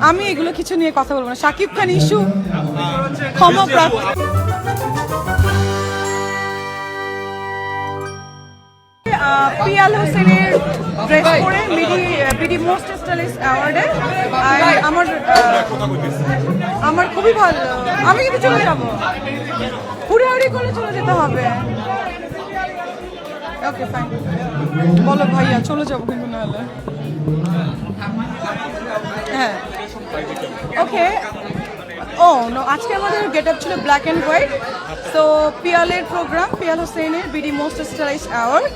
আমি এগুলো কিছু নিয়ে কথা বলবো না। শাকিব খান ইস্যু ক্ষমা প্রার্থী। পিয়াল হোসেনের ড্রেস পরে বিডি মোস্ট স্টাইলিশ অ্যাওয়ার্ডে আমার খুবই ভালো। আমি কিন্তু চলে যাবো, হুড়াহুড়ি করে চলে যেতে হবে। ওকে ফাইন, বলো ভাইয়া চলে যাবো কিন্তু নাহলে। হ্যাঁ ওকে। ও নো, আজকে আমাদের গেট আপ ছিল ব্ল্যাক অ্যান্ড হোয়াইট। সো পিয়ালের প্রোগ্রাম, পিয়াল হোসেনের BD most stylish award.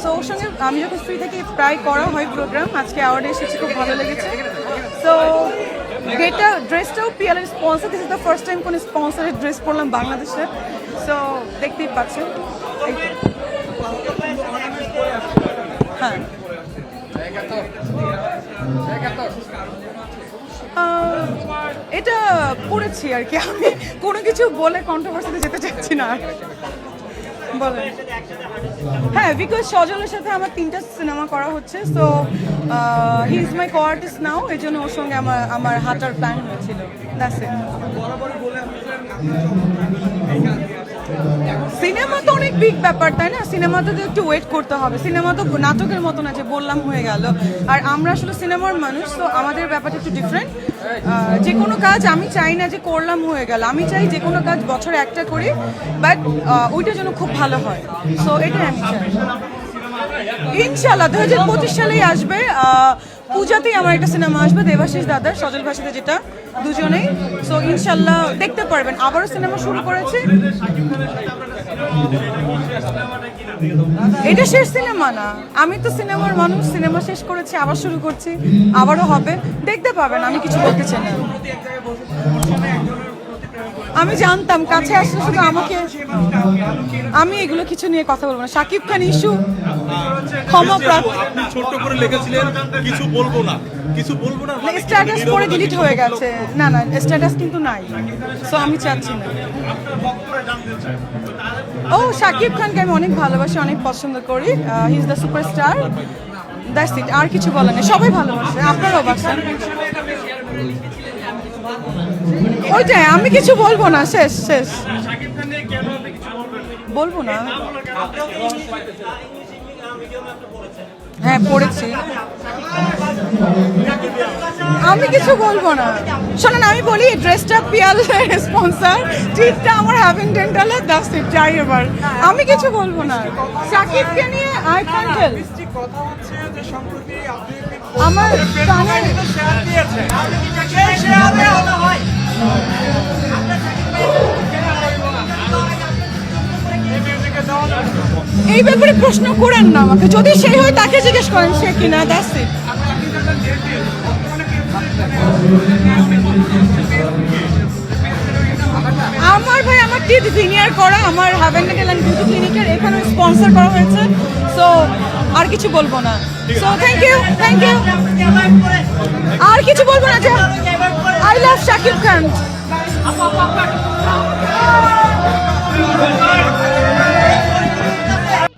So ওর সঙ্গে আমি যখন ফ্রি থেকে প্রায় করা হয় প্রোগ্রাম, আজকে অ্যাওয়ার্ডে এসেছি, খুব ভালো লেগেছে। সো ড্রেসটাও পিয়ালের sponsor, this is the first time কোনো স্পন্সরের ড্রেস পরলাম বাংলাদেশে। সো দেখতেই পাচ্ছেন। হ্যাঁ এটা পড়েছি আর কি, আমি কোনো কিছু বলে কন্ট্রোভার্সিতে যেতে চাচ্ছি না। বলেন। হ্যাঁ, বিকজ সজলের সাথে আমার 3টা সিনেমা করা হচ্ছে। সো হি ইজ মাই কো-আর্টিস্ট নাও, এই জন্য ওর সঙ্গে আমার হাঁটার প্ল্যান হয়েছিল। That's it. সিনেমা তো অনেক বিগ ব্যাপার, তাই না? সিনেমাতে তো একটু ওয়েট করতে হবে। সিনেমা তো নাটকের মতো না যে বললাম হয়ে গেল। আর আমরা আসলে সিনেমার মানুষ, তো আমাদের ব্যাপারটা একটু ডিফারেন্ট। যে কোনো কাজ আমি চাই না যে করলাম হয়ে গেল, আমি চাই যে কোনো কাজ বছরে একটা করি, বাট ওইটা যেন খুব ভালো হয়। সো এটাই আমি চাই। ইনশাল্লাহ 2025 সালেই আসবে। পূজাতেই আমার একটা সিনেমা আসবে দেবাশিস দাদার, সজল ভাষাতে, যেটা দুজনেই। সো ইনশাল্লাহ দেখতে পারবেন। আবারও সিনেমা শুরু করেছে। এটা শেষ সিনেমা না, আমি তো সিনেমার মানুষ, সিনেমা শেষ করেছি, আবার শুরু করছি, আবারও হবে, দেখতে পাবেন। আমি কিছু বলতে চাই না। আমি জানতাম কাছে আসলে শুধু আমাকে, আমি এগুলো কিছু নিয়ে কথা বলবো না। শাকিব খান ইস্যু ক্ষমা প্রার্থী। আপনি ছোট করে লিখেছিলেন কিছু বলবো না, কিছু বলবো না, স্ট্যাটাস পরে ডিলিট হয়ে গেছে। না না, স্ট্যাটাস কিন্তু নাই। সো আমি চাচ্ছি না। ও শাকিব খানকে আমি অনেক ভালোবাসি, অনেক পছন্দ করি। He is the superstar, that's it. আর কিছু বলার নেই, সবাই ভালোবাসে, আপনারাও বাসেন। ওইটাই, আমি কিছু বলবো না। শেষ শেষ, বলবো না। হ্যাঁ পড়েছি, আমি কিছু বলবো না। শোনেন আমি বলি, ড্রেসটা পিয়াল স্পন্সর, ট্রিটটা আমার হ্যাভেন ডেন্টালের, দ্যাটস ইট। যাই এবার, আমি কিছু বলবো না। শাকিবকে নিয়ে আই ক্যান্ট টেল। আমার এই ব্যাপারে প্রশ্ন করেন না আমাকে, যদি সেই হয় তাকে জিজ্ঞেস করেন সে কিনা। That's it. আমার ভাই, আমার টিথ ভিনিয়ার করা, আমার হ্যাভেন ডেন্টাল অ্যান্ড বিউটি ক্লিনিকের এখানে স্পন্সর করা হয়েছে। সো আর কিছু বলবো না। So thank you, thank you. আর কিছু বলবো না। যে আই লাভ শাকিব খান।